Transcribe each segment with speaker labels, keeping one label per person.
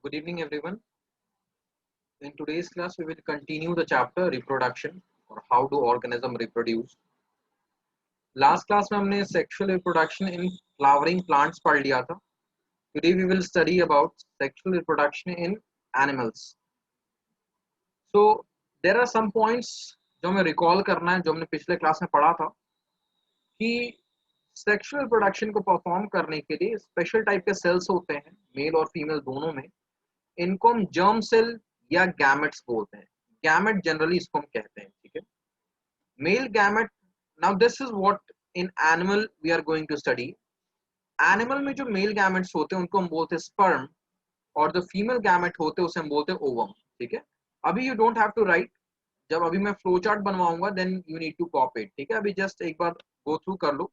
Speaker 1: Good evening, everyone. In today's class, we will continue the chapter reproduction or how do organism reproduce. Last class में हमने sexual reproduction in flowering plants पढ़ लिया था. Today we will study about sexual reproduction in animals. So there are some points जो हमें recall करना है, जो हमने पिछले क्लास में पढ़ा था कि सेक्सुअल रिप्रोडक्शन को परफॉर्म करने के लिए स्पेशल टाइप के सेल्स होते हैं, मेल और फीमेल दोनों में. इनको हम जर्म सेल या गैमेट्स बोलते हैं. गैमेट जनरली इसको हम कहते हैं, ठीक है. Male gamete. Now this is what in animal we are going to study. Animal में जो मेल गैमेट्स होते हैं उनको हम बोलते हैं स्पर्म, और जो फीमेल गैमेट होते हैं उसे हम बोलते हैं ओवम, ठीक है. अभी you don't have to write. जब अभी मैं फ्लो चार्ट बनवाऊंगा then you need to copy it, ठीक है. अभी जस्ट एक बार गो थ्रू कर लो.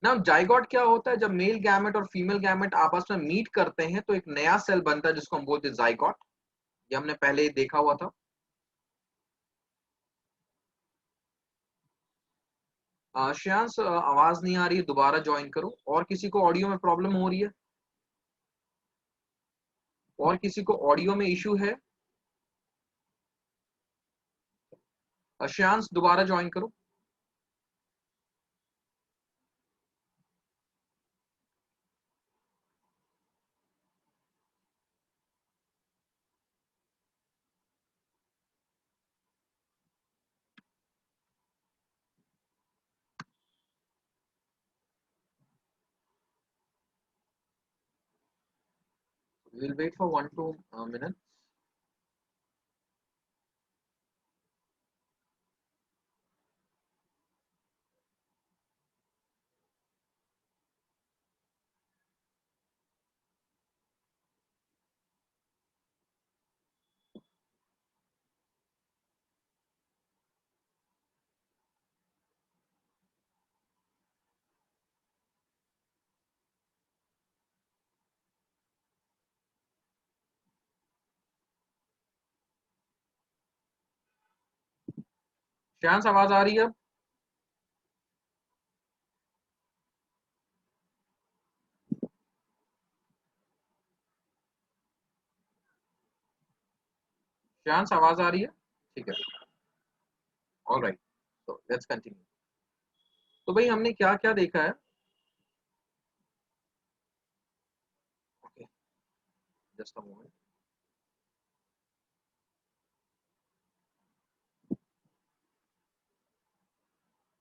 Speaker 1: नाउ जाइगोट क्या होता है? जब मेल गैमेट और फीमेल गैमेट आपस में मीट करते हैं तो एक नया सेल बनता है जिसको हम बोलते हैं जाइगोट. ये हमने पहले देखा हुआ था. श्रेयांश, आवाज नहीं आ रही है, दोबारा ज्वाइन करो. और किसी को ऑडियो में प्रॉब्लम हो रही है? और किसी को ऑडियो में इश्यू है? श्रेयांश, दोबारा ज्वाइन करो. We'll wait for 1-2 minutes. Shreyansh, आवाज आ रही है? श्रेयांश, आवाज आ रही है? ठीक है. All right, so let's continue. तो भाई हमने क्या क्या देखा है? Okay, just a moment.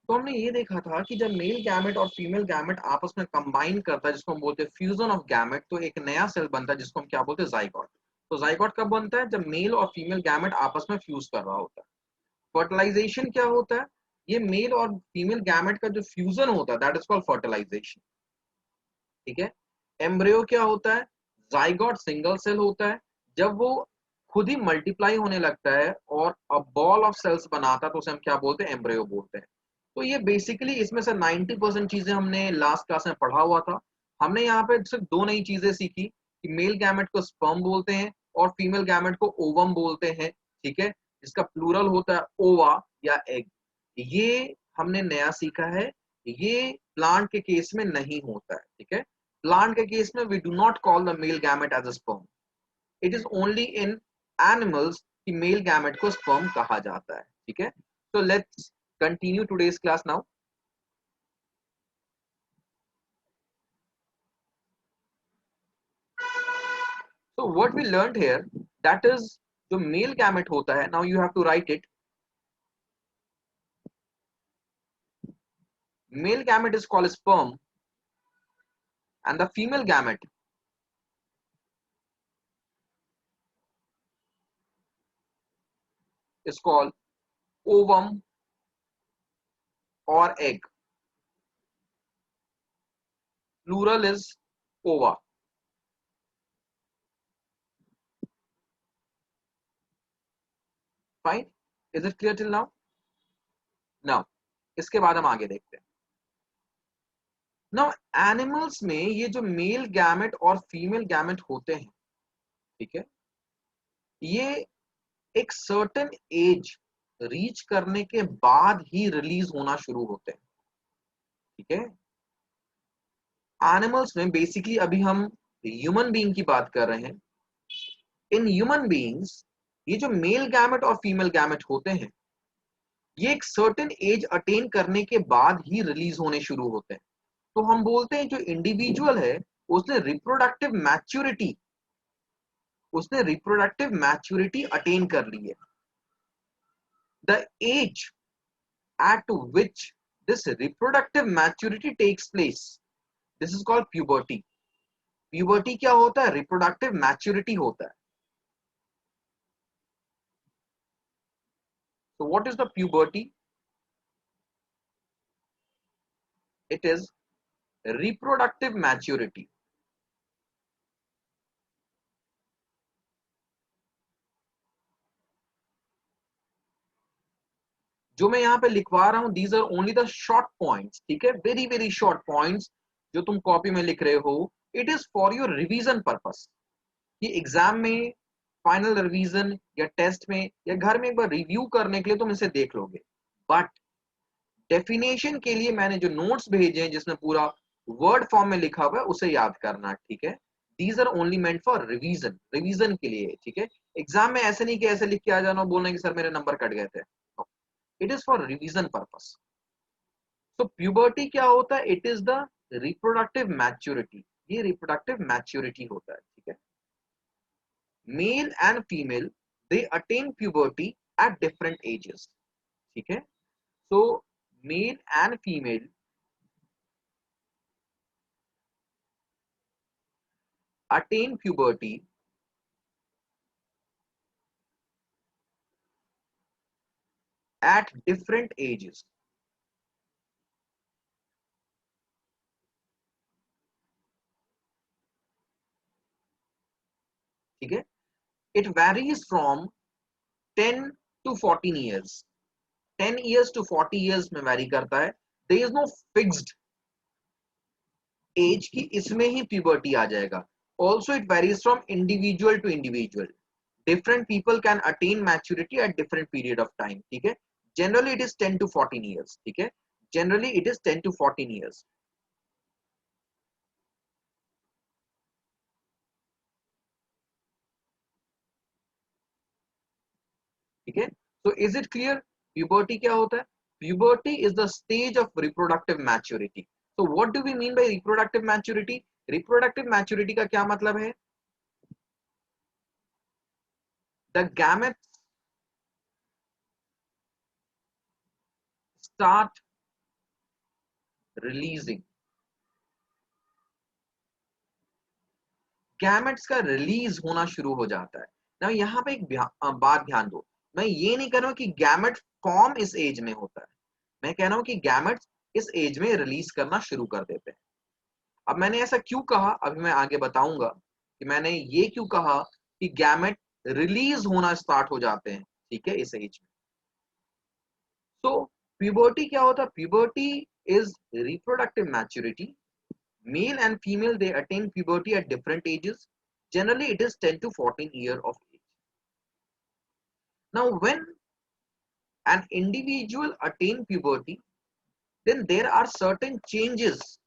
Speaker 1: तो हमने ये देखा था कि जब मेल गैमेट और फीमेल गैमेट आपस में कंबाइन करता है जिसको हम बोलते हैं फ्यूजन ऑफ गैमेट, तो एक नया सेल बनता है जिसको हम क्या बोलते हैं? जाइगोट. तो जाइगोट कब बनता है? जब मेल और फीमेल गैमेट आपस में फ्यूज कर रहा होता है. फर्टिलाइजेशन क्या होता है? ये मेल और फीमेल गैमेट का जो फ्यूजन होता है दैट इज कॉल्ड फर्टिलाइजेशन, ठीक है. एम्ब्रियो क्या होता है? जाइगोट सिंगल सेल होता है. जब वो खुद ही मल्टीप्लाई होने लगता है और अ बॉल ऑफ सेल्स बनाता है तो उसे हम क्या बोलते हैं? एम्ब्रियो बोलते हैं. तो ये बेसिकली इसमें से 90% चीजें हमने लास्ट क्लास में पढ़ा हुआ था. हमने यहाँ पे सिर्फ दो नई चीजें सीखी कि मेल गैमेट को स्पर्म बोलते हैं और फीमेल गैमेट को ओवम बोलते हैं, ठीक है. जिसका प्लूरल होता है ओवा या एग. ये हमने नया सीखा है. ये प्लांट के केस में नहीं होता है, ठीक है. प्लांट के केस में we do not call the male gamete as a sperm. It is only in animals कि मेल गैमेट को स्पर्म कहा जाता है, ठीक है. So let's continue today's class now. So what we learned here, that is जो male gamete होता है, now you have to write it. Male gamete is called sperm and the female gamete is called ovum or egg. Plural is ova. Fine? Is it clear till now? Now, इसके बाद हम आगे देखते हैं. Now animals में ये जो male gamete और female gamete होते हैं, ठीक है, ये एक सर्टेन एज रीच करने के बाद ही रिलीज होना शुरू होते हैं, ठीक है. एनिमल्स में बेसिकली अभी हम ह्यूमन बीइंग की बात कर रहे हैं, इन ह्यूमन बीइंग्स ये जो मेल गैमेट और फीमेल गैमेट होते हैं, ये एक सर्टेन एज अटेन करने के बाद ही रिलीज होने शुरू होते हैं। तो हम बोलते हैं जो इंडिविजुअल है उसने रिप्रोडक्टिव मैच्योरिटी अटेन कर ली है। The age at which this reproductive maturity takes place, this is called puberty. Puberty क्या होता है? Reproductive maturity होता है। So what is the puberty? It is reproductive maturity. जो मैं यहाँ पे लिखवा रहा हूँ, these are only the short points, ठीक है, very very short points जो तुम कॉपी में लिख रहे हो, it is for your revision purpose, कि एग्जाम में फाइनल रिवीजन या टेस्ट में या घर में एक बार रिव्यू करने के लिए तुम इसे देख लोगे। बट डेफिनेशन के लिए मैंने जो नोट्स भेजे हैं जिसमें पूरा वर्ड फॉर्म में लिखा हुआ है उसे याद करना, ठीक है। These are only meant for revision के लिए, ठीक है। एग्जाम में ऐसे नहीं कि ऐसे लिख के आ जाना बोलना कि सर मेरे नंबर कट गए थे। It is for revision purpose. तो प्यूबर्टी क्या होता है? It is the reproductive maturity, ये रिप्रोडक्टिव मैच्योरिटी होता है, ठीक है। Male and female they attain puberty at different ages, ठीक है। So male and female attain puberty at different ages, ठीक है। It varies from 10 to 14 years, 10 years to 40 years में वैरी करता है। There is no fixed age कि इसमें ही puberty आ जाएगा। Also it varies from individual to individual, different people can attain maturity at different period of time, ठीक है। Generally it is 10 to 14 years, ठीक है। Generally it is 10 to 14 years, ठीक है। So is it clear? Puberty क्या होता है? Puberty is the stage of reproductive maturity. So what do we mean by reproductive maturity? Reproductive maturity का क्या मतलब है? The gametes start releasing. Gametes का रिलीज होना शुरू हो जाता है ना। यहाँ पे एक बात ध्यान दो, मैं ये नहीं कह रहा हूँ कि गैमेट फॉर्म इस एज में होता है, मैं कह रहा हूँ कि गैमेट्स इस एज में रिलीज करना शुरू कर देते हैं। अब मैंने ऐसा क्यों कहा अभी मैं आगे बताऊंगा कि मैंने ये क्यों कहा कि गैमेट रिलीज होना स्टार्ट हो जाते हैं, ठीक है, इस एज में। तो प्यूबर्टी क्या होता है? Puberty is reproductive maturity. Male and female, they attain puberty at different ages. Generally, it is 10 to 14 years of age. Now, when an individual attain puberty, then there are certain changes,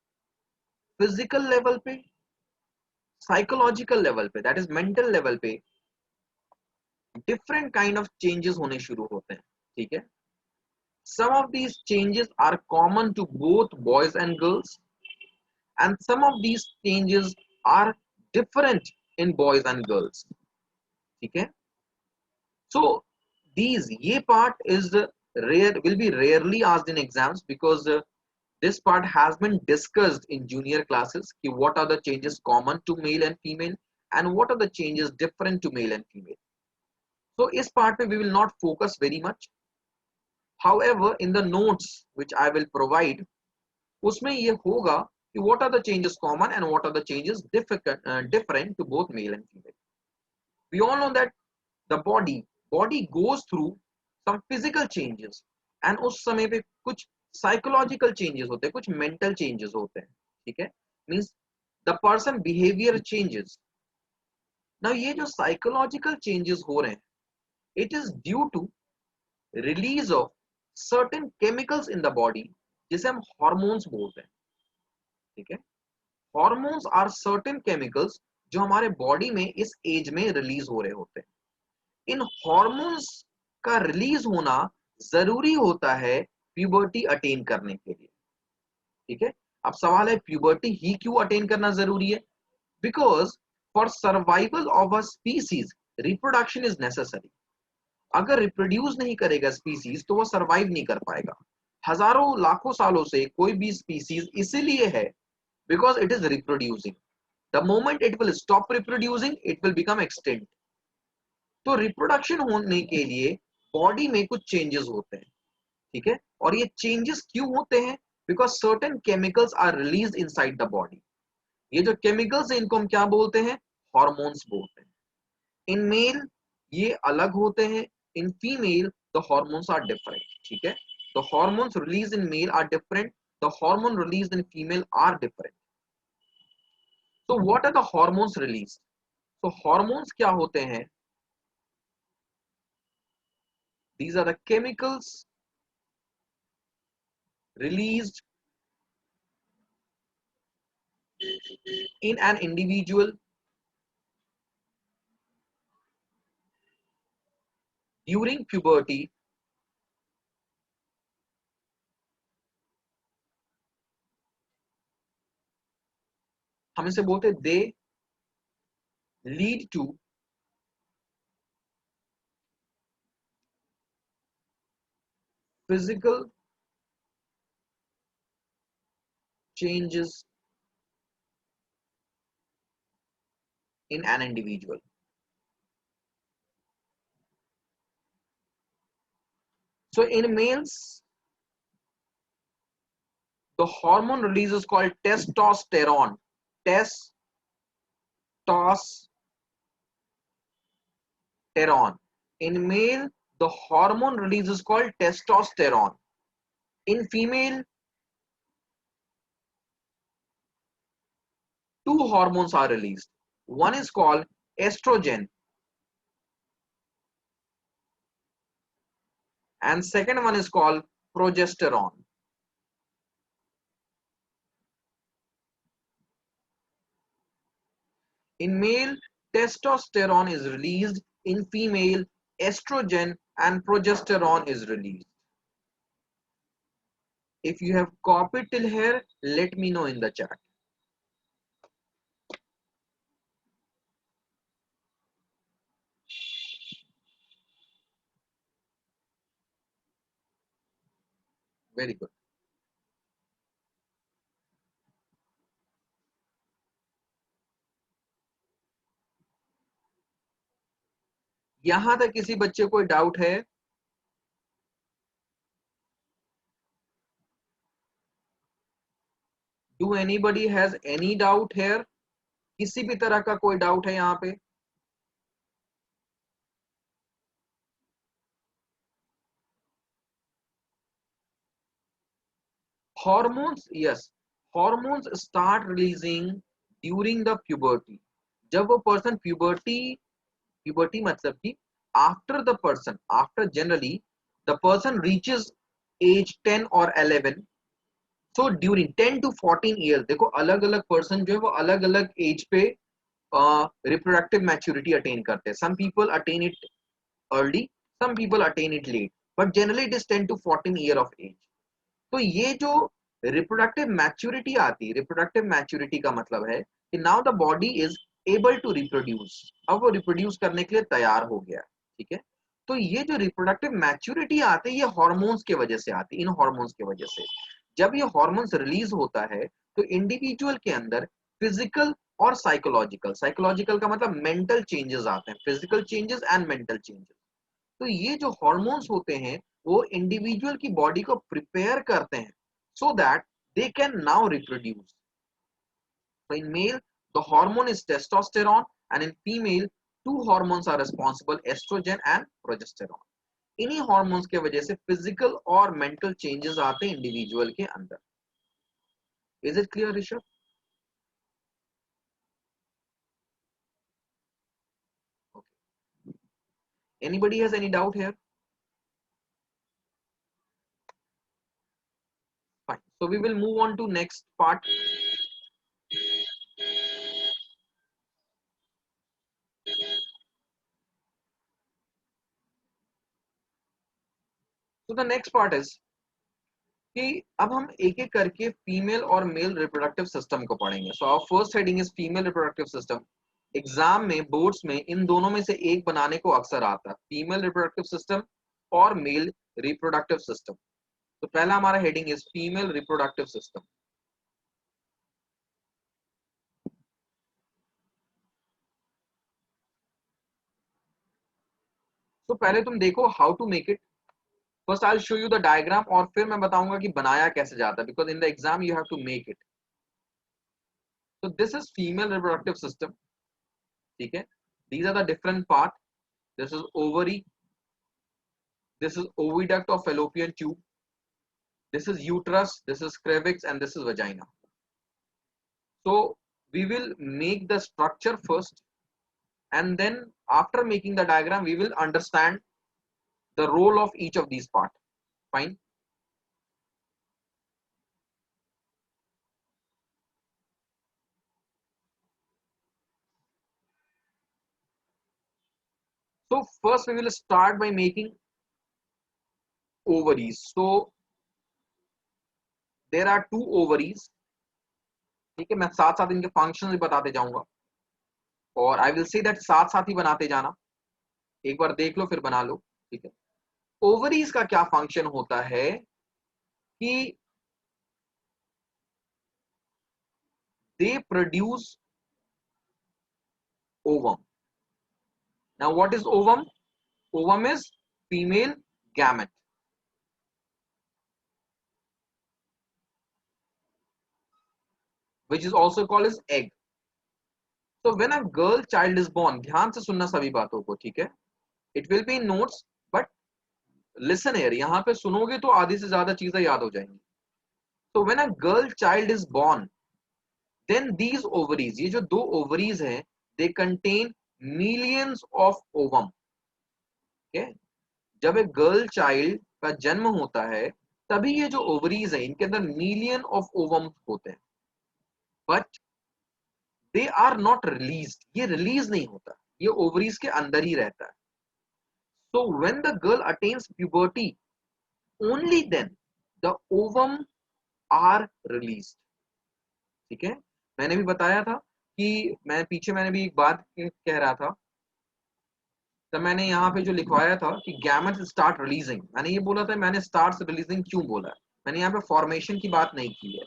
Speaker 1: physical level पे, psychological level पे, that is mental level पे, different kind of changes होने शुरू होते हैं, ठीक है। Some of these changes are common to both boys and girls, and some of these changes are different in boys and girls, ठीक है। So these ye part is rare, will be rarely asked in exams because this part has been discussed in junior classes ki what are the changes common to male and female and what are the changes different to male and female. So is part mein we will not focus very much. However, in the notes which I will provide, usme ye hoga ki what are the changes common and what are the changes different to both male and female. We all know that the body goes through some physical changes and उस समय पे कुछ psychological changes होते हैं, कुछ mental changes होते हैं, ठीक है। Means the person behavior changes. Now ये जो psychological changes हो रहे हैं, it is due to release of certain chemicals in the body जिसे हम hormones बोलते हैं, ठीक है। Hormones are certain chemicals जो हमारे बॉडी में इस एज में रिलीज हो रहे होते हैं। इन हॉर्मोन्स का रिलीज होना जरूरी होता है प्यूबर्टी अटेन करने के लिए। ठीक है, अब सवाल है प्यूबर्टी ही क्यों अटेन करना जरूरी है? Because for survival of a species reproduction is necessary. अगर रिप्रोड्यूस नहीं करेगा स्पीसीज तो वो सरवाइव नहीं कर पाएगा। हजारों लाखों सालों से कोई भी स्पीसीज इसीलिए है because it is reproducing. The moment it will stop reproducing it will become extinct. तो रिप्रोडक्शन होने के लिए बॉडी में कुछ चेंजेस होते हैं। ठीक है, और ये चेंजेस क्यों होते हैं? Because certain chemicals are release inside the body. ये जो केमिकल्स हैं इनको हम क्या बोलते हैं? हॉर्मोन्स बोलते हैं। इन मेल ये अलग होते हैं, in female the hormones are different. ठीक है, the hormones release in male are different, the hormone release in female are different. तो what are the hormones release? तो हॉर्मोन्स क्या होते हैं? These are the chemicals released in an individual during puberty हम इसे बोलते हैं they lead to physical changes in an individual. So in males, the hormone release is called testosterone. Testosterone. In male, the hormone release is called testosterone. In female, two hormones are released. One is called estrogen and second one is called progesterone. In male, testosterone is released. In female, estrogen and progesterone is released. If you have copied till here, let me know in the chat. Very good. यहां तक किसी बच्चे को doubt है? Do anybody has any doubt here? किसी भी तरह का कोई डाउट है यहाँ पे? Hormones, yes, hormones start releasing during the puberty. जब वो पर्सन puberty मतलब कि after the person, after generally the person reaches age 10 or 11. So during 10 to 14 years, देखो अलग अलग पर्सन जो है वो अलग अलग एज पे रिप्रोडक्टिव मैच्योरिटी अटेन करते हैं. Some people attain it early, some people attain it late, but generally it is 10 to 14 year of age. तो ये जो रिप्रोडक्टिव मैच्योरिटी आती है, रिप्रोडक्टिव मैच्योरिटी का मतलब है कि now the body is able to reproduce. अब वो रिप्रोड्यूस करने के लिए तैयार हो गया. ठीक है, तो ये जो रिप्रोडक्टिव मैच्योरिटी आती है ये हार्मोन्स के वजह से आती है, इन हार्मोन्स के वजह से. जब ये हार्मोन्स रिलीज होता है तो इंडिविजुअल के अंदर फिजिकल और साइकोलॉजिकल, साइकोलॉजिकल का मतलब मेंटल चेंजेस आते हैं, physical changes and mental changes. तो ये जो हॉर्मोन्स होते हैं वो इंडिविजुअल की बॉडी को प्रिपेयर करते हैं so that they can now reproduce. So in male, the hormone is testosterone, and in female, two hormones are responsible, estrogen and progesterone. इन्हीं हॉर्मोन्स के वजह से फिजिकल और मेंटल चेंजेस आते हैं इंडिविजुअल के अंदर. Is it clear Rishabh? Okay. Anybody has any doubt here? Fine. So we will move on to next part. तो द नेक्स्ट पार्ट इज कि अब हम एक एक करके फीमेल और मेल रिप्रोडक्टिव सिस्टम को पढ़ेंगे. So our first heading is female reproductive system. Exam में, बोर्ड्स में इन दोनों में से एक बनाने को अक्सर आता है, फीमेल रिप्रोडक्टिव सिस्टम और मेल रिप्रोडक्टिव सिस्टम. तो पहला हमारा heading is female reproductive system. तो पहले तुम देखो how to make it. First I will show you the diagram और फिर मैं बताऊंगा कि बनाया कैसे जाता है, because in the exam you have to make it. तो this is female reproductive system. ठीक है, these are the different part. This is ovary, this is oviduct of fallopian tube, this is uterus, this is cervix, and this is vagina. So we will make the structure first, and then after making the diagram we will understand the role of each of these part. Fine. So first we will start by making ovaries. So there are two ovaries. ठीक है, मैं साथ साथ इनके function भी बताते जाऊंगा और आई विल से दैट साथ साथ ही बनाते जाना. एक बार देख लो फिर बना लो. ठीक है, ओवरीज का क्या फंक्शन होता है कि they produce ovum. Now what is ovum? Ovum is female gamete, which is also called as egg. So when a girl child is born, ध्यान से सुनना सभी बातों को. ठीक है, it will be in notes but listen here. यहाँ पे सुनोगे तो आधी से ज्यादा चीजें याद हो जाएंगी. So when a girl child is born, then these ovaries, ये जो दो ovaries हैं, they contain millions of ovum. Okay? जब एक गर्ल चाइल्ड का जन्म होता है तभी ये जो ओवरीज है इनके अंदर मिलियन ऑफ ओवम होते हैं, but they are not released. ये रिलीज नहीं होता, ये ओवरीज के अंदर ही रहता है. So when the girl attains puberty, only then the ovum are released. ठीक है, मैंने भी बताया था कि मैंने भी एक बात कह रहा था. तो मैंने यहाँ पे जो लिखवाया था कि गैमेट्स स्टार्ट रिलीजिंग, मैंने ये बोला था, मैंने स्टार्ट रिलीजिंग क्यों बोला है, मैंने यहाँ पे फॉर्मेशन की बात नहीं की है.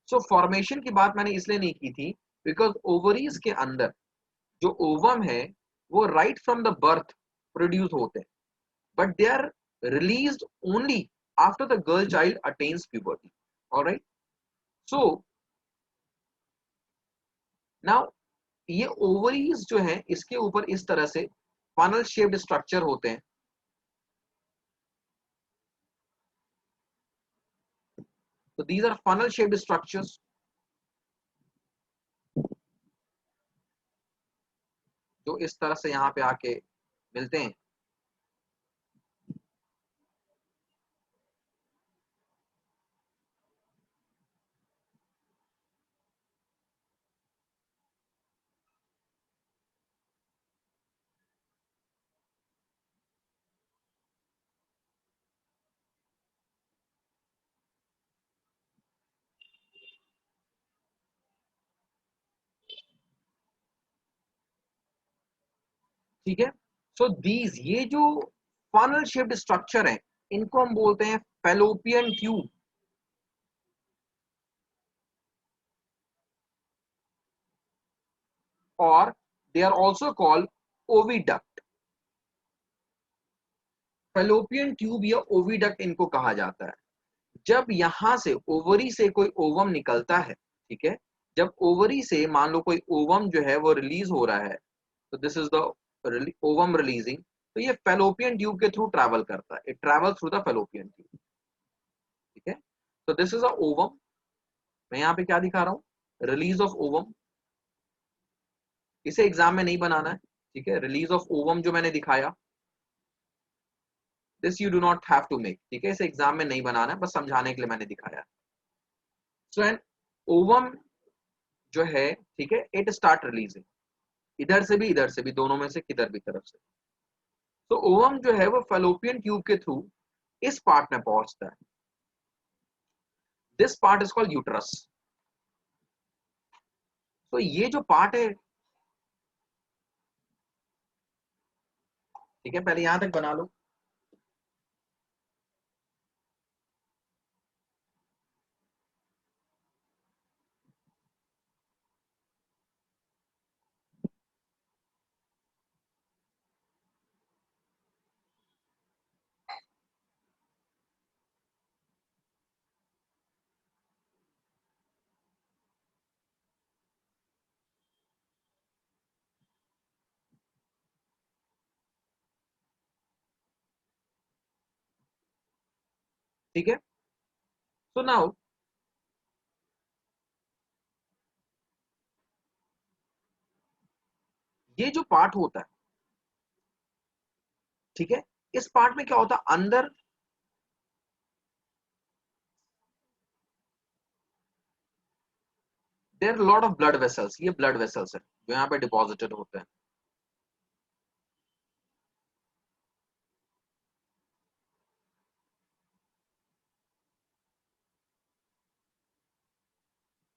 Speaker 1: सो फॉर्मेशन की बात मैंने इसलिए नहीं की थी बिकॉज ओवरीज के अंदर जो ओवम है वो right from the birth produce होते हैं, but they are released only after the girl child attains puberty. Alright, so now ये ओवरीज जो है इसके ऊपर इस तरह से फनल शेप्ड स्ट्रक्चर होते हैं. So these are funnel shaped structures. जो इस तरह से यहाँ पे आके मिलते हैं. ठीक है, सो दीज ये जो फनल शेप्ड स्ट्रक्चर है इनको हम बोलते हैं फैलोपियन ट्यूब. और they are also called oviduct. Fallopian tube या ओविडक्ट इनको कहा जाता है. जब यहां से ओवरी से कोई ओवम निकलता है, ठीक है, जब ओवरी से मान लो कोई ओवम जो है वो रिलीज हो रहा है, तो this is the ovum releasing, तो ये फैलोपियन ट्यूब के थ्रू ट्रैवल करता है. It travel through the fallopian tube. ठीक है, तो दिस इज अ ओवम. मैं यहाँ पे क्या दिखा रहा हूँ, रिलीज ऑफ ओवम. इसे एग्जाम में नहीं बनाना है. ठीक है, रिलीज ऑफ ओवम जो मैंने दिखाया, this you do not have to make. ठीक है, इसे एग्जाम में नहीं बनाना है, बस समझाने के लिए मैंने दिखाया. सो एन ओवम जो है, ठीक है, इट स्टार्ट रिलीजिंग इधर से भी दोनों में से किधर भी तरफ से. तो ओवम जो है वो फैलोपियन ट्यूब के थ्रू इस पार्ट में पहुंचता है। This part is called uterus. तो ये जो पार्ट है, ठीक है, पहले यहां तक बना लो। ठीक है, सो नाउ ये जो पार्ट होता है, ठीक है, इस पार्ट में क्या होता है, अंदर there lot of blood vessels, ये ब्लड वेसल्स है जो यहाँ पे डिपॉजिटेड होते हैं।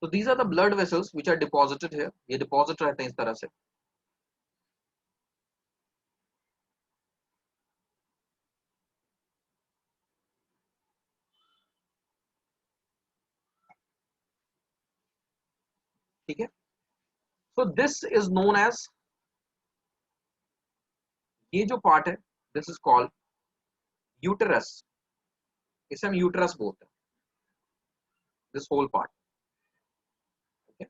Speaker 1: तो these are the blood vessels which are deposited here, ये डिपॉजिट रहते हैं इस तरह से। ठीक है, so this is known as, ये जो पार्ट है दिस इज कॉल्ड यूटेरस, इसे हम यूटेरस बोलते हैं, this whole part. Okay,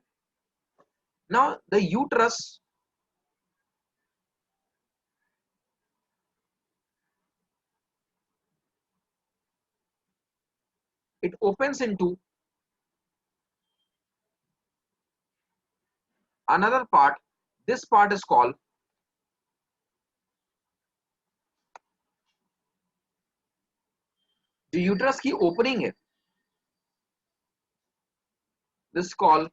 Speaker 1: now the uterus, it opens into another part. This part is called, जो यूट्रस की ओपनिंग है, this called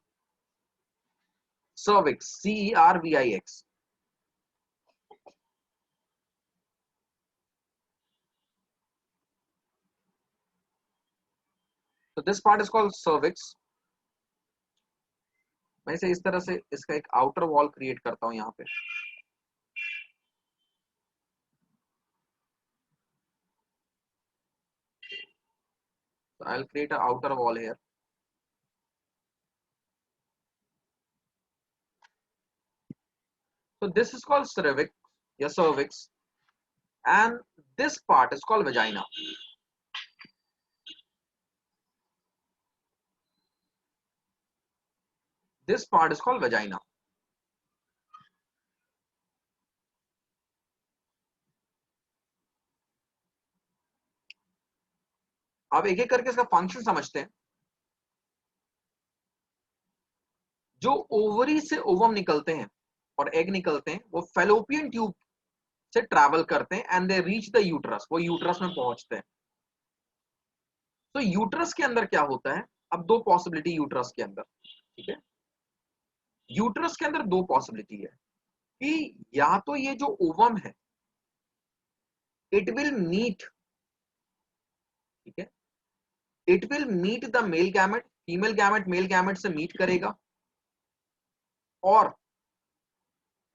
Speaker 1: cervix, CERVIX. So this part is called cervix. मैं इसे इस तरह से इसका एक आउटर वॉल क्रिएट करता हूं यहाँ पे। So I'll create an outer wall here. So this is called cervix, या cervix, and this part is called vagina. This part is called vagina. अब एक एक करके इसका फंक्शन समझते हैं। जो ओवरी से ओवम निकलते हैं और एग निकलते हैं, वो फेलोपियन ट्यूब से ट्रैवल करते हैं and they reach the uterus, वो यूट्रस में पहुंचते हैं। तो यूट्रस के अंदर क्या होता है, अब दो पॉसिबिलिटी यूट्रस के अंदर, ठीक है, यूट्रस के अंदर दो पॉसिबिलिटी है कि या तो ये जो ओवम है इट विल मीट, ठीक है, it will meet the male gamete, female gamete male gamete से मीट करेगा, और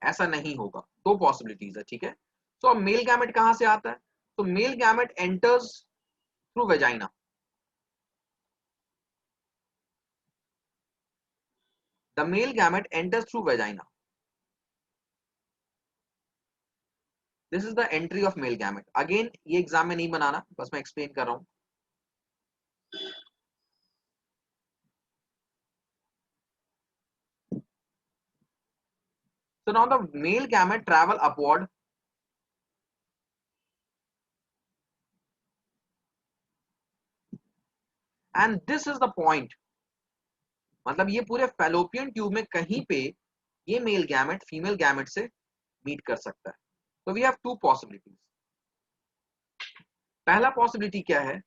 Speaker 1: ऐसा नहीं होगा। दो पॉसिबिलिटीज है, ठीक है। तो अब मेल गैमेट कहां से आता है, तो male gamete enters through vagina. The male gamete enters through vagina, this is the entry of male gamete. Again ये एग्जाम में नहीं बनाना, बस मैं एक्सप्लेन कर रहा हूं। So now the male gamete travel upward, and this is the point, मतलब ये पूरे फेलोपियन ट्यूब में कहीं पे ये मेल गैमेट फीमेल गैमेट से मीट कर सकता है। तो वी हैव टू पॉसिबिलिटीज। पहला पॉसिबिलिटी क्या है,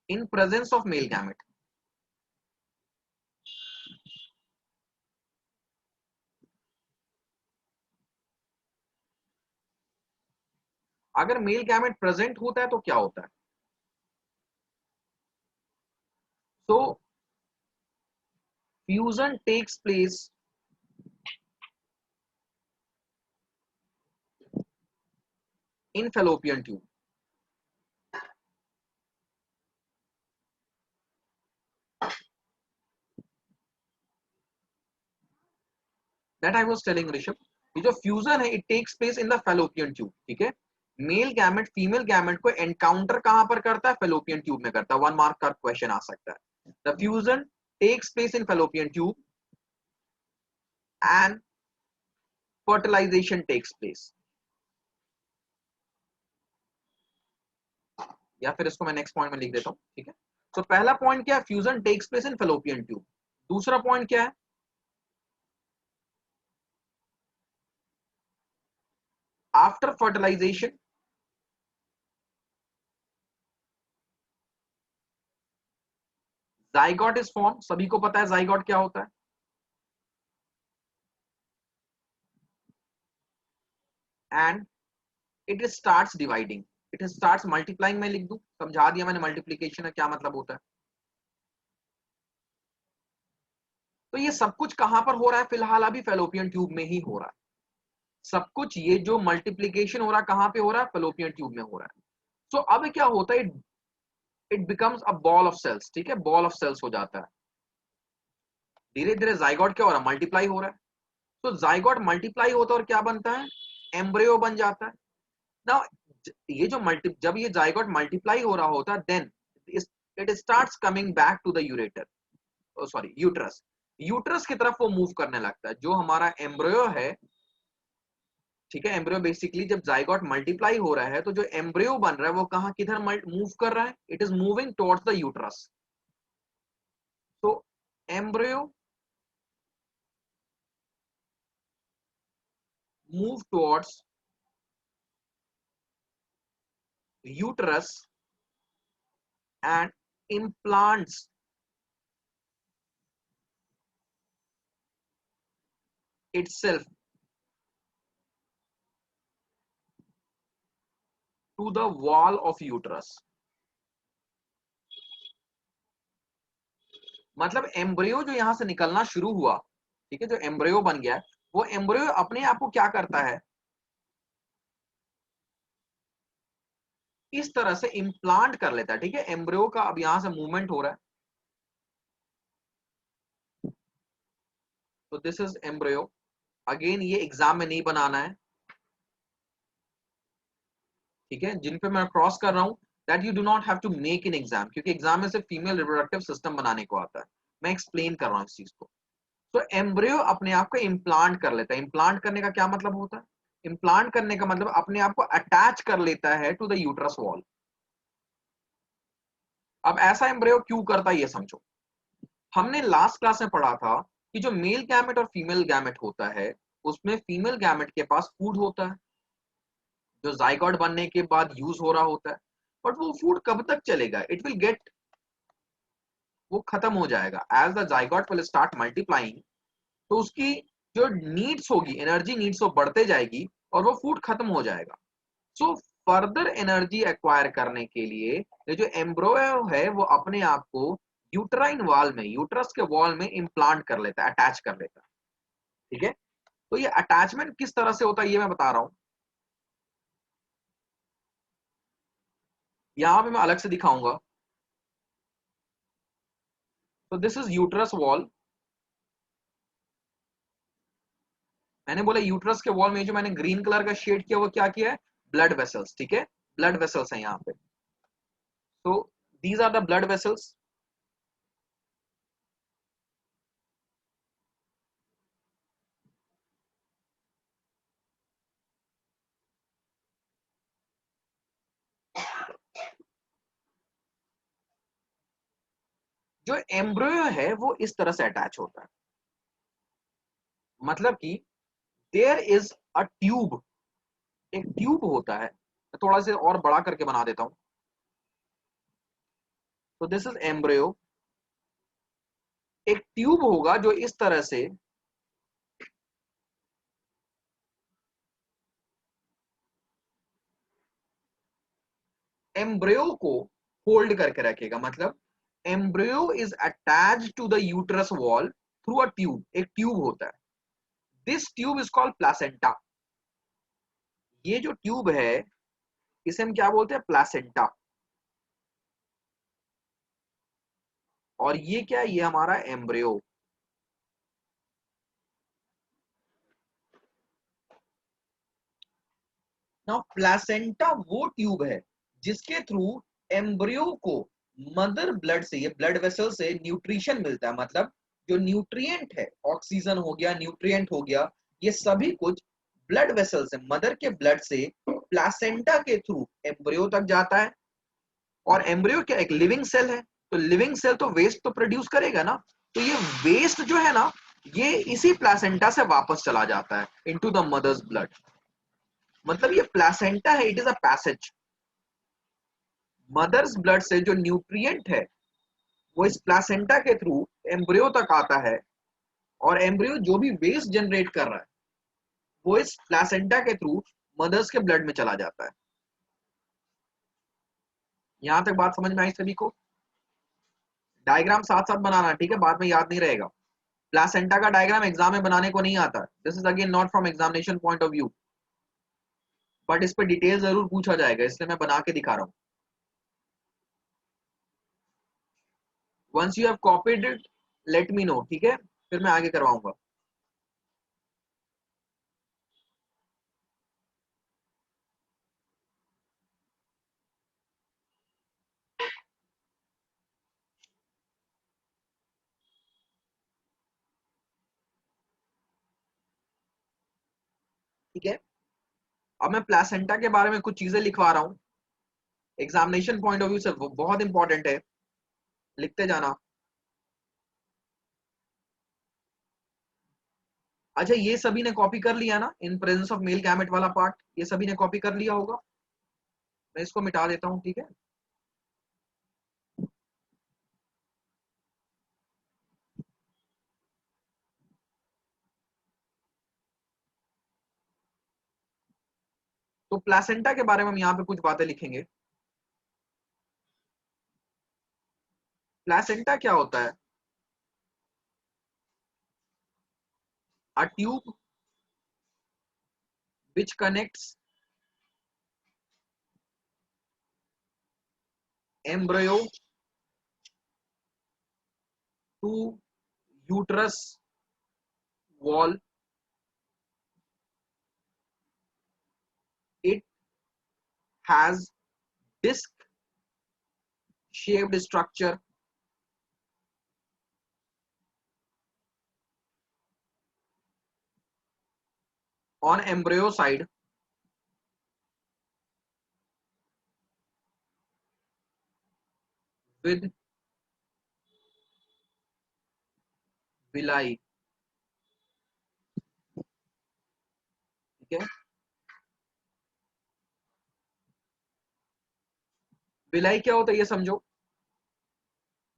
Speaker 1: in presence of male gamete, अगर मेल गैमेट प्रेजेंट होता है तो क्या होता है? So fusion takes place in fallopian tube. That I was telling Rishabh, ये जो फ्यूजन है it takes place in the fallopian tube. ठीक है, मेल गैमेट फीमेल गैमेट को एनकाउंटर कहां पर करता है? फेलोपियन ट्यूब में करता है. 1 मार्क का क्वेश्चन आ सकता है. The fusion takes place in fallopian tube and fertilization takes place. या फिर इसको मैं नेक्स्ट पॉइंट में लिख देता हूं. ठीक है, तो पहला पॉइंट क्या है? Fusion takes place in fallopian tube. दूसरा पॉइंट क्या है? After fertilization zygote is form. सभी को पता है जाइगोट क्या होता है. And it starts dividing, it starts multiplying. मैं लिख दूं, समझा दिया मैंने मल्टीप्लीकेशन का क्या मतलब होता है. तो ये सब कुछ कहां पर हो रहा है? फिलहाल अभी फेलोपियन ट्यूब में ही हो रहा है. सब कुछ ये जो मल्टीप्लीकेशन हो रहा है कहां पे हो रहा है? फेलोपियन ट्यूब में हो रहा है. सो अब क्या होता है? It becomes a ball of cells. ठीक है, बॉल ऑफ सेल्स हो जाता है. धीरे धीरे जाइगोट क्या हो रहा है? मल्टीप्लाई हो रहा है. तो जाइगोट मल्टीप्लाई होता है और क्या बनता है? एम्ब्रियो बन जाता है. नाउ ये जो मल्टी जब ये जाइगोट मल्टीप्लाई हो रहा होता है then it starts coming back to the ureter, sorry uterus. Uterus की तरफ वो मूव करने लगता है. जो हमारा एम्ब्रियो है, ठीक है, एम्ब्रियो बेसिकली जब जाइगोट मल्टीप्लाई हो रहा है तो जो एम्ब्रियो बन रहा है वो कहां किधर मूव कर रहा है? It is moving towards the uterus. तो embryo move towards uterus and implants itself to the wall of uterus. मतलब एम्ब्रियो जो यहां से निकलना शुरू हुआ, ठीक है, जो एम्ब्रियो बन गया वो एम्ब्रियो अपने आप को क्या करता है? इस तरह से इम्प्लांट कर लेता है. ठीक है, एम्ब्रियो का अब यहां से मूवमेंट हो रहा है. तो दिस इज एम्ब्रियो. अगेन ये एग्जाम में नहीं बनाना है. ठीक है, जिन पे मैं क्रॉस कर रहा हूं that you do not have to make in exam, क्योंकि एग्जाम में से फीमेल रिप्रोडक्टिव सिस्टम बनाने को आता है. मैं एक्सप्लेन कर रहा हूं इस चीज को. तो एम्ब्रियो अपने आप को इम्प्लांट कर लेता है. इम्प्लांट करने का क्या मतलब होता है? इम्प्लांट करने का मतलब अपने आप को अटैच कर लेता है टू द यूट्रस वॉल. अब ऐसा एम्ब्रियो क्यों करता है ये समझो. हमने लास्ट क्लास में पढ़ा था कि जो मेल गैमेट और फीमेल गैमेट होता है उसमें फीमेल गैमेट के पास फूड होता है जो जाइगोट बनने के बाद यूज हो रहा होता है. बट वो फूड कब तक चलेगा? इट विल गेट, वो खत्म हो जाएगा. As the zygote will start multiplying तो उसकी जो नीड्स होगी, एनर्जी नीड्स, वो बढ़ते जाएगी और वो फूड खत्म हो जाएगा. सो फर्दर एनर्जी एक्वायर करने के लिए ये जो एम्ब्रियो है वो अपने आप को यूट्राइन वॉल में, यूट्रस के वॉल में इम्प्लांट कर लेता है, अटैच कर लेता है. ठीक है, तो ये अटैचमेंट किस तरह से होता है ये मैं बता रहा हूं. यहां पे मैं अलग से दिखाऊंगा. तो दिस इज यूट्रस वॉल. मैंने बोला यूट्रस के वॉल में जो मैंने ग्रीन कलर का शेड किया वो क्या किया है? Blood vessels. ठीक है, ब्लड वेसल्स है यहाँ पे. तो these are the blood vessels. जो एम्ब्रियो है वो इस तरह से अटैच होता है. मतलब कि देयर इज अ ट्यूब, एक ट्यूब होता है. थोड़ा सा और बड़ा करके बना देता हूं. तो दिस इज एम्ब्रियो. एक ट्यूब होगा जो इस तरह से एम्ब्रियो को होल्ड करके रखेगा, मतलब embryo is attached to the uterus wall through a tube, एक ट्यूब होता है, this tube is called placenta. ये जो ट्यूब है इसे हम क्या बोलते हैं, प्लासेंटा। और ये क्या है, ये हमारा एम्ब्रियो। नाउ प्लासेंटा वो ट्यूब है जिसके थ्रू एम्ब्रियो को मदर ब्लड से, ये ब्लड वेसल से न्यूट्रिशन मिलता है, मतलब जो न्यूट्रिएंट है, ऑक्सीजन हो गया, न्यूट्रिएंट हो गया, ये सभी कुछ ब्लड वेसल से, मदर के ब्लड से प्लासेंटा के थ्रू एम्ब्रियो तक जाता है। और एम्ब्रियो क्या, एक लिविंग सेल है, तो लिविंग सेल तो वेस्ट तो प्रोड्यूस करेगा ना, तो ये वेस्ट जो है ना, ये इसी प्लासेंटा से वापस चला जाता है इनटू द मदर्स ब्लड। मतलब ये प्लासेंटा है, it is a passage. Mother's blood से जो न्यूट्रिएंट है वो इस प्लासेंटा के थ्रू एम्ब्रियो तक आता है, और एम्ब्रियो जो भी वेस्ट जनरेट कर रहा है वो इस प्लासेंटा के थ्रू मदर्स के ब्लड में चला जाता है। यहां तक बात समझ में आई सभी को? डायग्राम साथ साथ बनाना, ठीक है, बाद में याद नहीं रहेगा। प्लासेंटा का डायग्राम एग्जाम में बनाने को नहीं आता, this is again not from examination point of view, but इस पे डिटेल जरूर पूछा जाएगा, इसलिए मैं बना के दिखा रहा हूं। Once you have copied it let me know, ठीक है, फिर मैं आगे करवाऊंगा। ठीक है, अब मैं प्लासेंटा के बारे में कुछ चीजें लिखवा रहा हूं, एग्जामिनेशन पॉइंट ऑफ व्यू से वो बहुत इंपॉर्टेंट है, लिखते जाना। अच्छा, ये सभी ने कॉपी कर लिया ना, इन प्रेजेंस ऑफ मेल गैमेट वाला पार्ट, ये सभी ने कॉपी कर लिया होगा। मैं इसको मिटा देता हूं, ठीक है। तो प्लासेंटा के बारे में हम यहाँ पे कुछ बातें लिखेंगे। प्लासेंटा क्या होता है? A tube which connects embryo to uterus wall. It has disc shaped structure on embryo side with villi, ठीक है। विलाई क्या होता है ये समझो।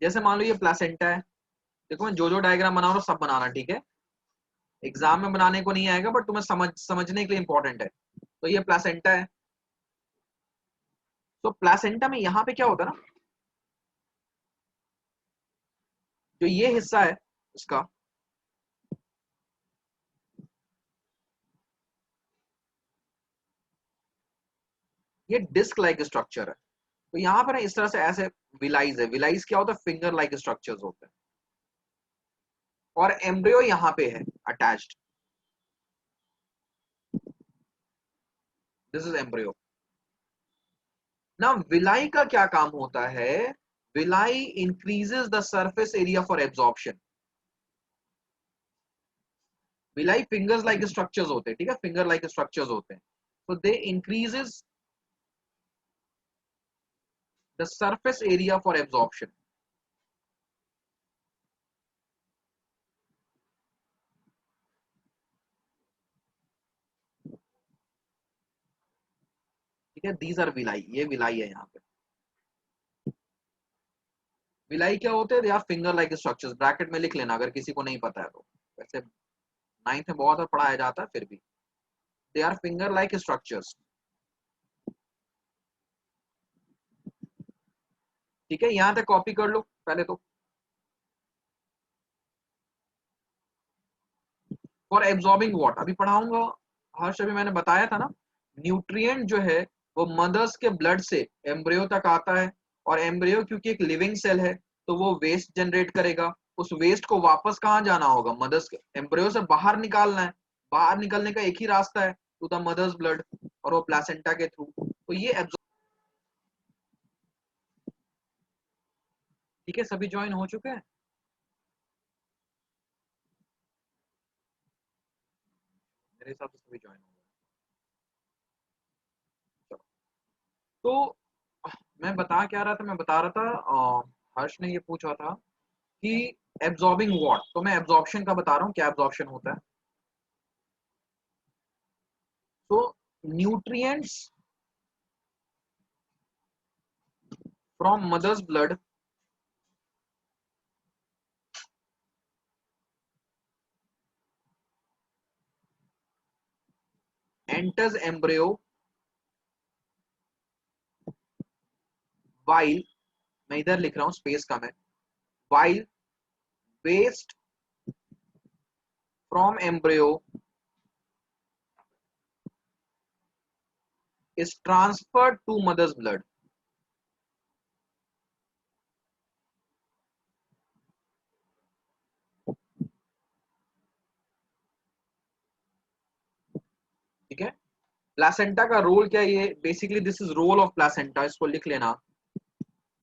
Speaker 1: जैसे मान लो ये प्लासेंटा है, देखो मैं जो जो डायग्राम बना रहा हूँ सब बनाना, ठीक है, एग्जाम में बनाने को नहीं आएगा बट तुम्हें समझने के लिए इंपॉर्टेंट है। तो ये प्लासेंटा है, तो प्लासेंटा में यहाँ पे क्या होता है ना, जो ये हिस्सा है उसका, ये डिस्क लाइक स्ट्रक्चर है। तो यहाँ पर इस तरह से ऐसे विलाइज है, विलाइज क्या होता है, फिंगर लाइक स्ट्रक्चर्स होते हैं, और एम्ब्रियो यहाँ पे है अटैच्ड, दिस इज एम्ब्रियो। ना विलाई का क्या काम होता है, villi increases the surface area for absorption. Villi fingers like structures होते हैं, ठीक है, फिंगर लाइक स्ट्रक्चर्स होते हैं, तो they increases the surface area for absorption. ठीक है, दीज आर विलाई, ये विलाई है यहाँ पे। विलाई क्या होते हैं, they are finger like structures, bracket में लिख लेना अगर किसी को नहीं पता है तो, वैसे नाइन्थ में बहुत पढ़ाया जाता है फिर भी। They are finger like structures ठीक है, यहां तक कॉपी कर लो पहले तो। फॉर एब्जॉर्बिंग वॉट अभी पढ़ाऊंगा हर्ष, अभी मैंने बताया था ना, न्यूट्रिएंट जो है वो मदर्स के ब्लड से एम्ब्रियो तक आता है, और एम्ब्रियो क्योंकि एक लिविंग सेल है तो वो वेस्ट जनरेट करेगा। उस वेस्ट को वापस कहाँ जाना होगा, मदर्स के एम्ब्रियो से बाहर निकालना है। बाहर निकलने का एक ही रास्ता है, टू द मदर्स ब्लड, और वो प्लेसेंटा के थ्रू। तो ये ठीक है, सभी ज्वाइन हो चुके हैं? मेरे हिसाब से सभी ज्वाइन हो गए। चलो, तो मैं बता क्या रहा था, मैं बता रहा था हर्ष ने ये पूछा था कि एब्जॉर्बिंग व्हाट, तो मैं एब्जॉर्प्शन का बता रहा हूँ क्या एब्जॉर्प्शन होता है। तो nutrients from mother's blood enters embryo while, मैं इधर लिख रहा हूं स्पेस कम है, while waste from embryo is transferred to mother's blood. ठीक है, प्लासेंटा का रोल क्या है, ये basically this is role of placenta, इसको लिख लेना।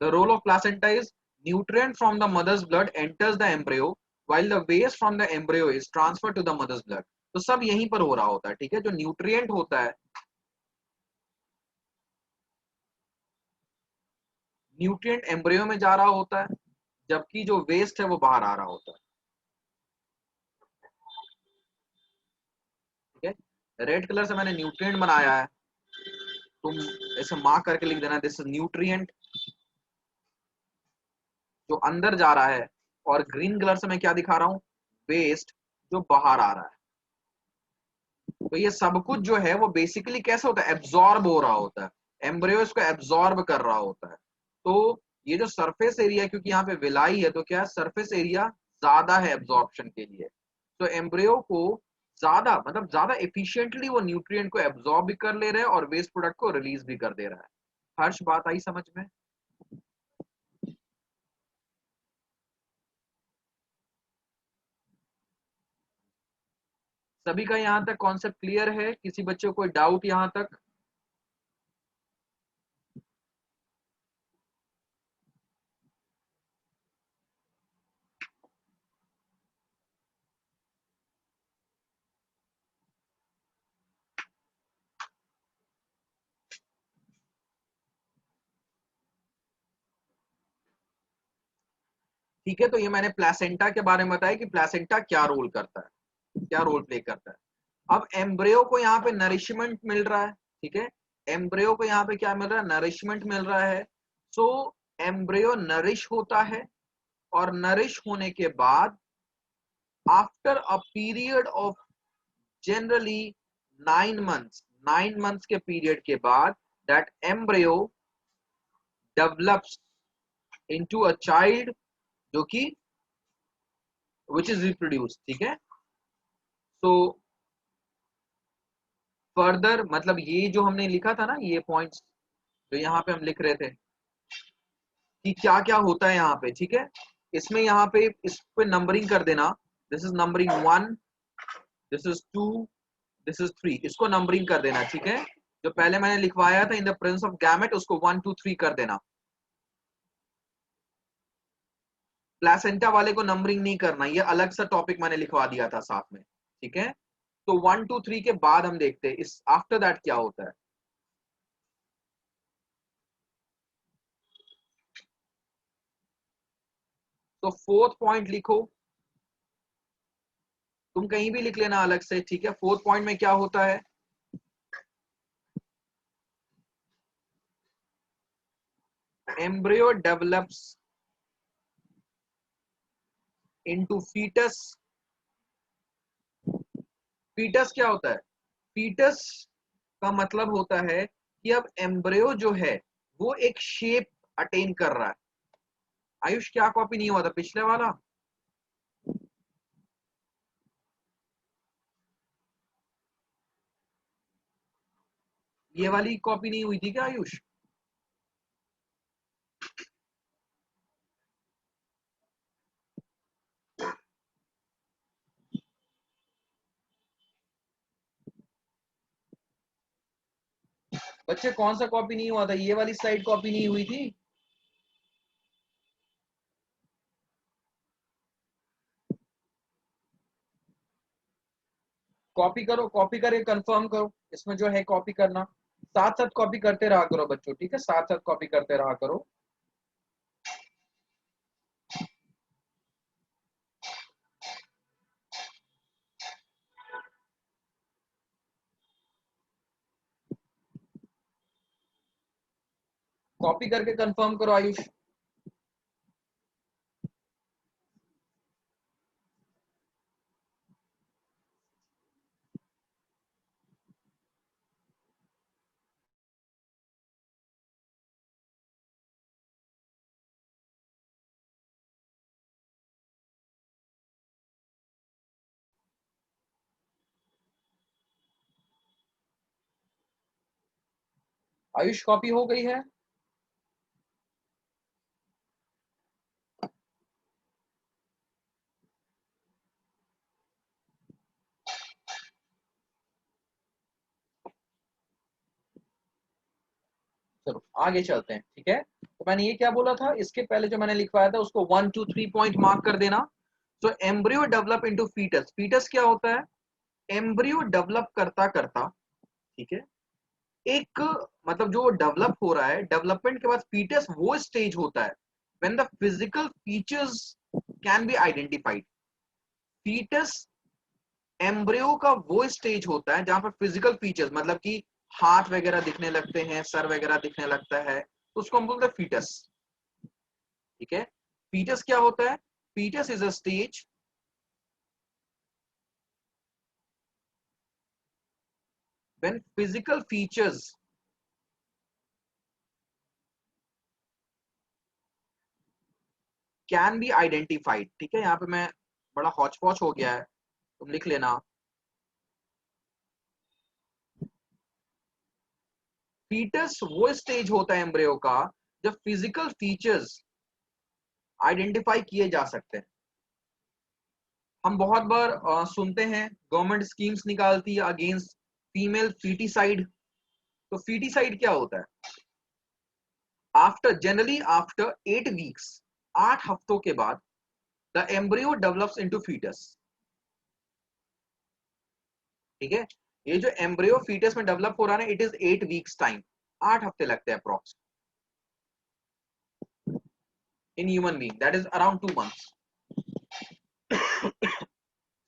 Speaker 1: The role of placenta is nutrient from the mother's blood enters the embryo while the waste from the embryo is transferred to the mother's blood। तो सब यहीं पर हो रहा होता है। ठीक है, जो न्यूट्रिएंट होता है, न्यूट्रिएंट एम्ब्रियो में जा रहा होता है, जबकि जो वेस्ट है वो बाहर आ रहा होता है। ठीक है, रेड कलर से मैंने न्यूट्रिएंट बनाया है, तुम ऐसे मार्क करके लिख देना, दिस इज न्यूट्रिएंट जो अंदर जा रहा है, और ग्रीन कलर से मैं क्या दिखा रहा हूं, वेस्ट जो बाहर आ रहा है। तो ये सब कुछ जो है वो बेसिकली कैसे होता है, एब्जॉर्ब हो रहा होता है, एम्ब्रियो इसको एब्जॉर्ब कर रहा होता है। तो ये जो सरफेस एरिया, क्योंकि यहाँ पे विलाई है तो क्या सरफेस एरिया ज्यादा है एब्जॉर्प्शन के लिए, तो एम्ब्रियो को ज्यादा मतलब ज्यादा एफिशिएंटली वो न्यूट्रिएंट को एब्जॉर्ब भी कर ले रहे हैं और वेस्ट प्रोडक्ट को रिलीज भी कर दे रहा है। हर्ष, बात आई समझ में? सभी का यहाँ तक कॉन्सेप्ट क्लियर है? किसी बच्चे को कोई डाउट यहाँ तक? ठीक है, तो ये मैंने प्लेसेंटा के बारे में बताया कि प्लेसेंटा क्या रोल करता है, क्या रोल प्ले करता है। अब एम्ब्रियो को यहाँ पे नरिशमेंट मिल रहा है। ठीक है, एम्ब्रियो को यहाँ पे क्या मिल रहा है, नरिशमेंट मिल रहा है। सो एम्ब्रियो नरिश होता है, और नरिश होने के बाद after a period of generally 9 months, 9 months के पीरियड के बाद that embryo develops into a child जो कि विच इज रिप्रोड्यूस। ठीक है, तो फर्दर मतलब ये जो हमने लिखा था ना, ये पॉइंट्स जो यहाँ पे हम लिख रहे थे कि क्या क्या होता है यहाँ पे। ठीक है, इसमें यहाँ पे इस पे नंबरिंग कर देना, this is numbering 1, this is 2, this is 3, इसको नंबरिंग कर देना। ठीक है, जो पहले मैंने लिखवाया था in the presence of gamete उसको 1 2 3 कर देना। प्लेसेंटा वाले को नंबरिंग नहीं करना, ये अलग सा टॉपिक मैंने लिखवा दिया था साथ में। ठीक है, तो 1 2 3 के बाद हम देखते हैं इस आफ्टर दैट क्या होता है। तो फोर्थ पॉइंट लिखो, तुम कहीं भी लिख लेना अलग से। ठीक है, फोर्थ पॉइंट में क्या होता है, embryo develops into fetus। Fetus क्या होता है, फीटस का मतलब होता है कि अब एम्ब्रियो जो है वो एक शेप अटेन कर रहा है। आयुष क्या कॉपी नहीं हुआ था पिछले वाला? ये वाली कॉपी नहीं हुई थी क्या आयुष? बच्चे कौन सा कॉपी नहीं हुआ था? ये वाली स्लाइड कॉपी नहीं हुई थी? कॉपी करो, कॉपी करके कंफर्म करो। इसमें जो है कॉपी करना, साथ साथ कॉपी करते रहा करो बच्चों, ठीक है? साथ साथ कॉपी करते रहा करो। कॉपी करके कंफर्म करो आयुष। आयुष कॉपी हो गई है? चलो आगे चलते हैं, ठीक है? तो मैंने ये क्या बोला था, इसके पहले जो मैंने लिखवाया था उसको 1 2 3 पॉइंट मार्क कर देना। तो embryo develop into fetus. Fetus क्या होता है? एम्ब्रियो डेवलप करता करता, ठीक है, एक मतलब जो डेवलप हो रहा है, डेवलपमेंट के बाद फीटस वो स्टेज होता है when the physical features can be identified. Fetus embryo का वो स्टेज होता है जहां पर फिजिकल फीचर्स मतलब कि हाथ वगैरह दिखने लगते हैं, सर वगैरह दिखने लगता है, तो उसको हम बोलते हैं फीटस, ठीक है? फीटस क्या होता है? Fetus is a stage when physical features can be identified, ठीक है? यहाँ पे मैं बड़ा हौच पौच हो गया है, तुम लिख लेना। फीटस वो स्टेज होता है एम्ब्रियो का जब फिजिकल फीचर्स आइडेंटिफाई किए जा सकते हैं। हम बहुत बार सुनते हैं गवर्नमेंट स्कीम्स निकालती है अगेंस्ट फीमेल फीटिसाइड। तो फीटिसाइड क्या होता है? आफ्टर जनरली आफ्टर 8 वीक्स, 8 हफ्तों के बाद the embryo develops into fetus, ठीक है? ये जो एम्ब्रियो फीटस में डेवलप हो रहा है, इट इज 8 वीक्स टाइम, 8 हफ्ते लगते हैं approx in human being, that is around 2 months.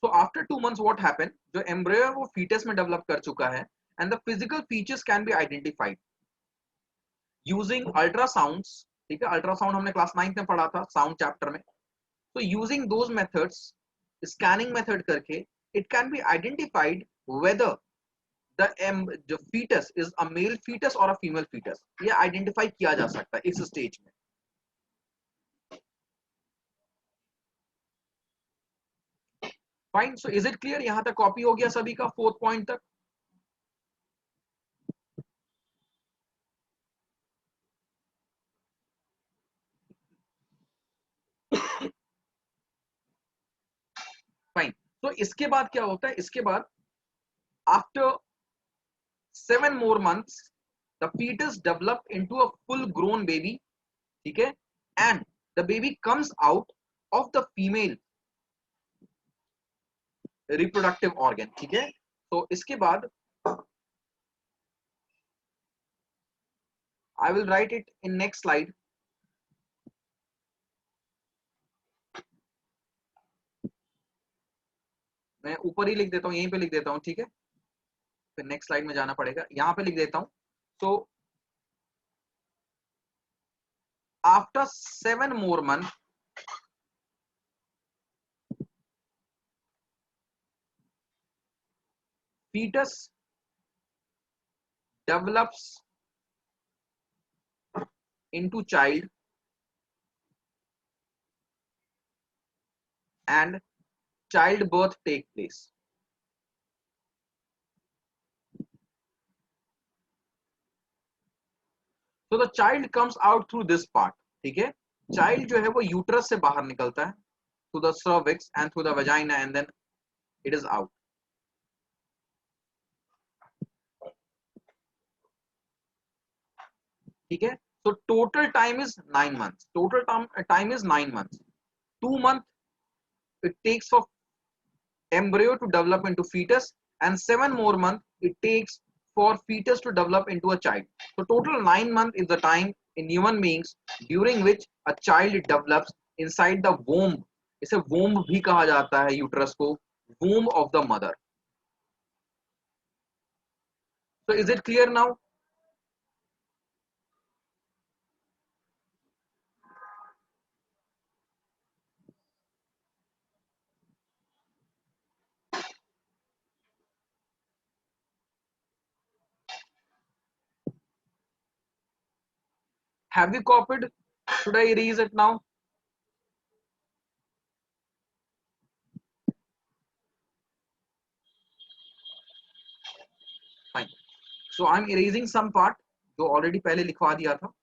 Speaker 1: So after 2 months, what happened? जो एम्ब्रियो है वो फीटस में डेवलप कर चुका है and the physical features can be identified using ultrasounds, ठीक है? अल्ट्रासाउंड हमने क्लास 9th में पढ़ा था साउंड चैप्टर में। तो using those methods, scanning method करके, it can be identified whether the foetus is a male foetus और अ फीमेल फीटस। ये आइडेंटिफाई किया जा सकता है इस स्टेज में। Fine, so is it clear? यहां तक कॉपी हो गया सभी का, 4th पॉइंट तक? फाइन। तो इसके बाद क्या होता है? इसके बाद after 7 more months the fetus develop into a full grown baby, ठीक है? And the baby comes out of the female reproductive organ, ठीक है? तो इसके बाद I will write it in next slide. मैं ऊपर ही लिख देता हूँ, यहीं पे लिख देता हूँ, ठीक है? फिर नेक्स्ट स्लाइड में जाना पड़ेगा, यहाँ पे लिख देता हूँ। तो after 7 more months fetus develops into child and childbirth take place. So the child comes out through this part. ठीक है, child जो है वो यूट्रस से बाहर निकलता है through the cervix and through the vagina and then it is out. ठीक है, so total time is 9 months. Total time is 9 months. 2 months it takes for embryo to develop into fetus and 7 more months it takes for fetus to develop into a child. So total 9 months is the time in human beings during which a child develops inside the womb. इसे womb भी कहा जाता है uterus को, womb of the mother. So is it clear now? Have you copied? Should I erase it now? Fine. So I'm erasing some part जो already पहले लिखवा दिया था.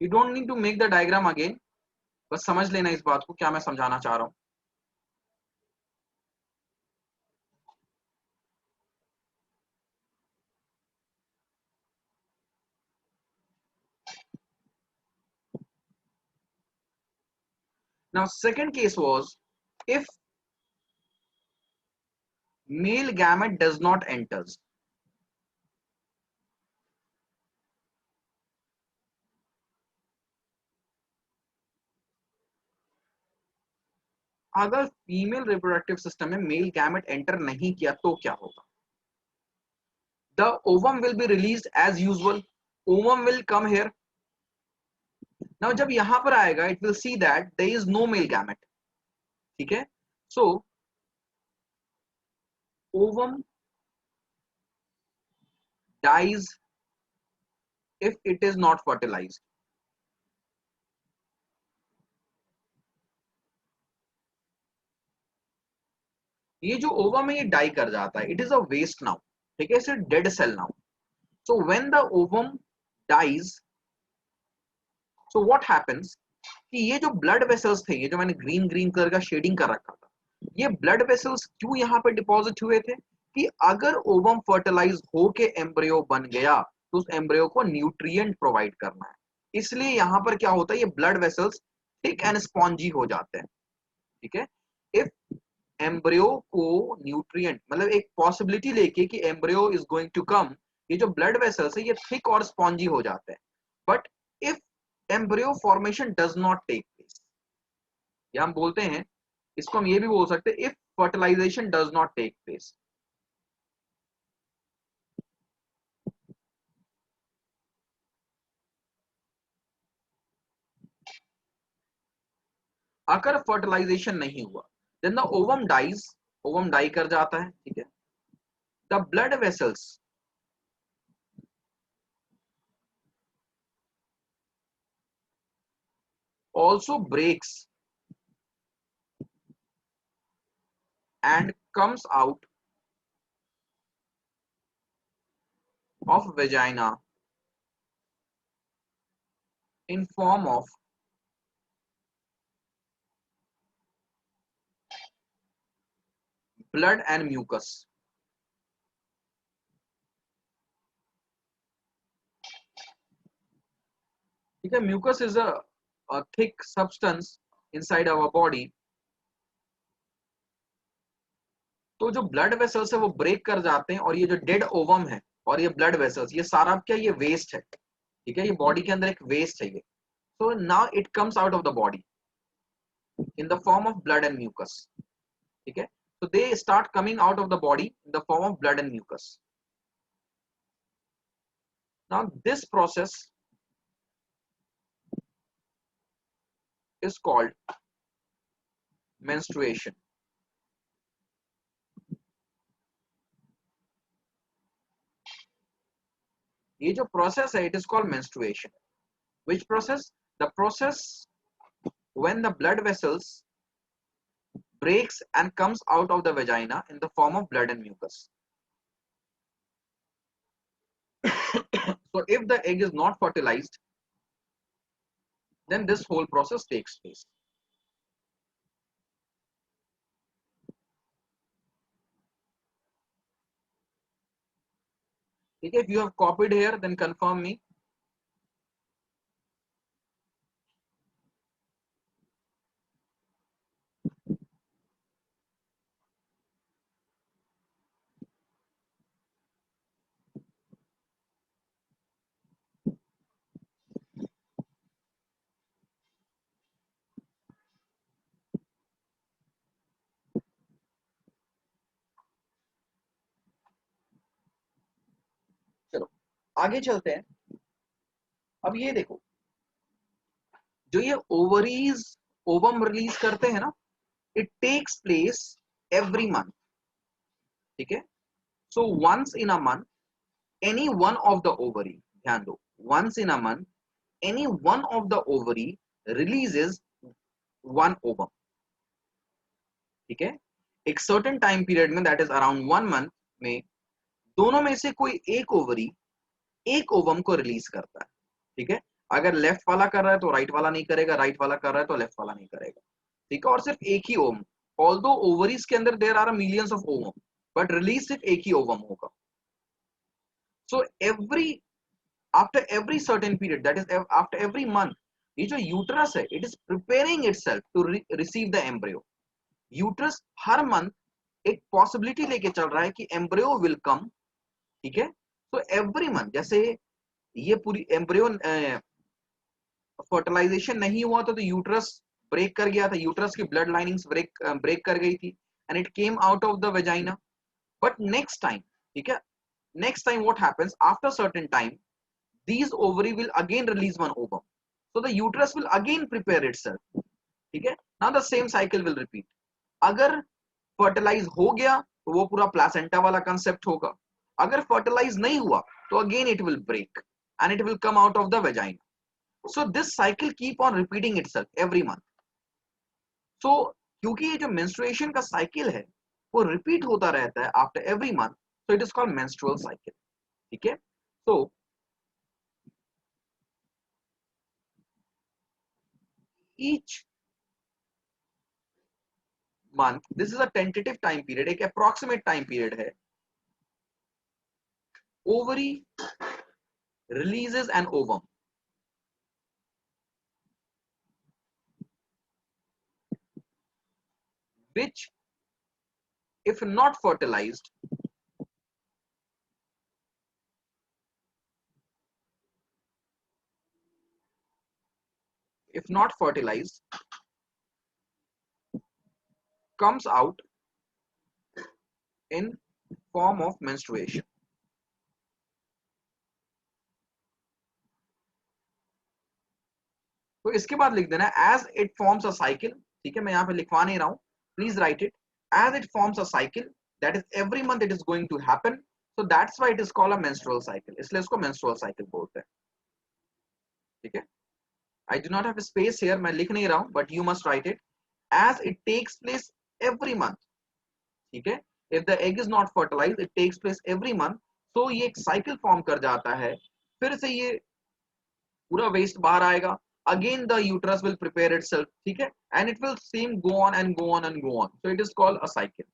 Speaker 1: You don't need to make the diagram again. बस समझ लेना इस बात को क्या मैं समझाना चाह रहा हूँ. Now second case was if male gamete does not enters. अगर फीमेल रिप्रोडक्टिव सिस्टम में मेल गैमेट एंटर नहीं किया तो क्या होगा? The ovum will be released as usual. Ovum will come here. Now जब यहां पर आएगा it will see that there is no male gamete. ठीक है, so ovum dies if it is not fertilized. ये जो ओवम है ये डाई कर जाता है. It is a waste now. ठीक है, it's dead cell now. So when the ovum dies, so what happens कि ये जो ब्लड वेसल्स थे, ये जो मैंने ग्रीन ग्रीन कलर का शेडिंग कर रखा था, ये ब्लड वेसल्स क्यों यहाँ पे डिपॉजिट हुए थे कि अगर ओवम फर्टिलाइज होके एम्ब्रियो बन गया तो उस एम्ब्रियो को न्यूट्रिएंट प्रोवाइड करना है. इसलिए यहाँ पर क्या होता है, ये blood vessels thick and spongy हो जाते हैं. ठीक है, इफ एम्ब्रियो को न्यूट्रिएंट मतलब एक पॉसिबिलिटी लेके कि embryo is going to come, ये जो ब्लड वेसल्स है ये थिक और स्पॉन्जी हो जाते हैं. But if embryo formation does not take place, या हम बोलते हैं, इसको हम ये भी बोल सकते हैं, if fertilization does not take place. अगर फर्टिलाइजेशन नहीं हुआ then the ovum dies, ovum die कर जाता है. ठीक है, the blood vessels also breaks and comes out of vagina in form of blood and mucus. ठीक है, mucus is a thick substance inside our body तो जो ब्लड वेसल्स है वो ब्रेक कर जाते हैं और ये जो डेड ओवम है और ये ब्लड वेसल्स, ये सारा क्या, ये वेस्ट है, ठीक है, ये बॉडी के अंदर एक वेस्ट है ये. So now it comes out of the body in the form of blood and mucus. ठीक है, so they start coming out of the body in the form of blood and mucus. Now this process is called menstruation. ये जो process है, it is called menstruation. Which process? The process when the blood vessels breaks and comes out of the vagina in the form of blood and mucus. So if the egg is not fertilized, then this whole process takes place. Okay, if you have copied here, then confirm me. चलो आगे चलते हैं. अब ये देखो, जो ये ovaries ovum release करते हैं ना, it takes place every month. ठीक है, so once in a month any one of the ovary, ध्यान दो, once in a month any one of the ovary releases one ovum. ठीक है, एक सर्टेन टाइम पीरियड में, दैट इज अराउंड 1 मंथ में, दोनों में से कोई एक ओवरी एक ओवम को रिलीज करता है. ठीक है, अगर लेफ्ट वाला कर रहा है तो राइट वाला नहीं करेगा, राइट वाला कर रहा है तो लेफ्ट वाला नहीं करेगा. ठीक है, और सिर्फ एक ही ओवम, ऑल्दो ओवरीज के अंदर there are millions of ovum, but release सिर्फ एक ही ओवम होगा. So every after every certain period, that is after every month, ये जो यूट्रस है, it is preparing itself to receive the embryo. Uterus हर मंथ एक पॉसिबिलिटी लेके चल रहा है कि एम्ब्रियो विल कम. ठीक है, तो एवरी मंथ, जैसे ये पूरी एम्ब्रियो फर्टिलाइजेशन नहीं हुआ था तो यूट्रस ब्रेक कर गया था, यूट्रस की ब्लड लाइनिंग्स ब्रेक कर गई थी, and it came out of the vagina. But next time, ठीक है, next time what happens, after certain time these ovary will again release one ovum, so the uterus will again prepare itself. ठीक है, now the same cycle will repeat. अगर fertilise हो गया तो वो पूरा प्लासेंटा वाला कंसेप्ट होगा, अगर फर्टिलाइज नहीं हुआ तो again it will break and it will come out of the vagina. So this cycle keep on repeating itself every month. So क्योंकि ये जो menstruation का cycle है वो repeat होता रहता है after every month, so it is called menstrual cycle. ठीक है, so each month, this is a tentative time period, एक approximate time period है, ovary releases an ovum. Which if not fertilized, if not fertilized, comes out in form of menstruation. तो इसके बाद लिख देना as it forms a cycle. ठीक है, मैं यहाँ पे लिखवा नहीं रहा हूँ, please write it as it forms a cycle, that is every month it is going to happen, so that's why it is called a menstrual cycle, इसलिए इसको मेंस्ट्रुअल साइकिल बोलते हैं. ठीक है, I do not have space here, मैं लिख नहीं रहा हूँ, but you must write it as it takes place every month. ठीक है, if the egg is not fertilized, it takes place every month, तो ये एक साइकिल फॉर्म कर जाता है, फिर से ये पूरा वेस्ट बाहर आएगा, again the uterus will prepare itself. ठीक है, and it will same go on and go on and go on, so it is called a cycle.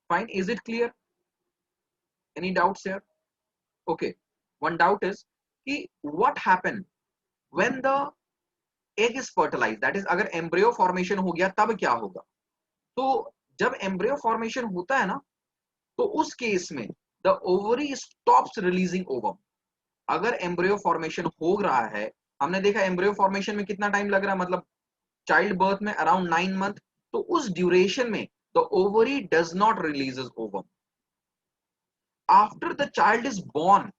Speaker 1: Fine, is it clear? Any doubts here? Okay, one doubt is कि what happen when the egg is fertilized, that is अगर embryo formation हो गया तब क्या होगा? तो जब embryo formation होता है ना, तो उस केस में the ovary stops releasing ovum. अगर embryo formation हो रहा है, हमने देखा embryo formation में कितना टाइम लग रहा है, मतलब चाइल्ड बर्थ में अराउंड 9 मंथ, तो उस ड्यूरेशन में the ovary does not releases ovum. After the child is born,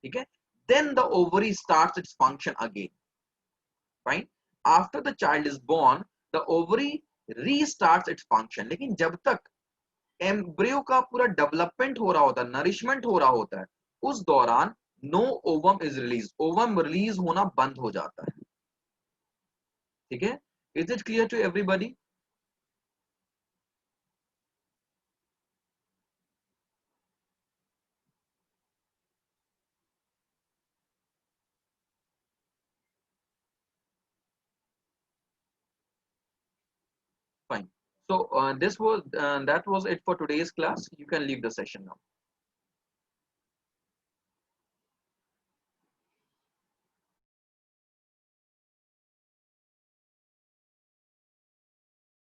Speaker 1: ठीक है, then the ovary starts its function again. Fine. After the child is born the ovary restarts its function. लेकिन जब तक embryo का पूरा development हो रहा होता है, नरिशमेंट हो रहा होता है, उस दौरान no ovum is release, ovum release होना बंद हो जाता है. ठीक है. Is it clear to everybody? Fine. So this was that was it for today's class. You can leave the session now.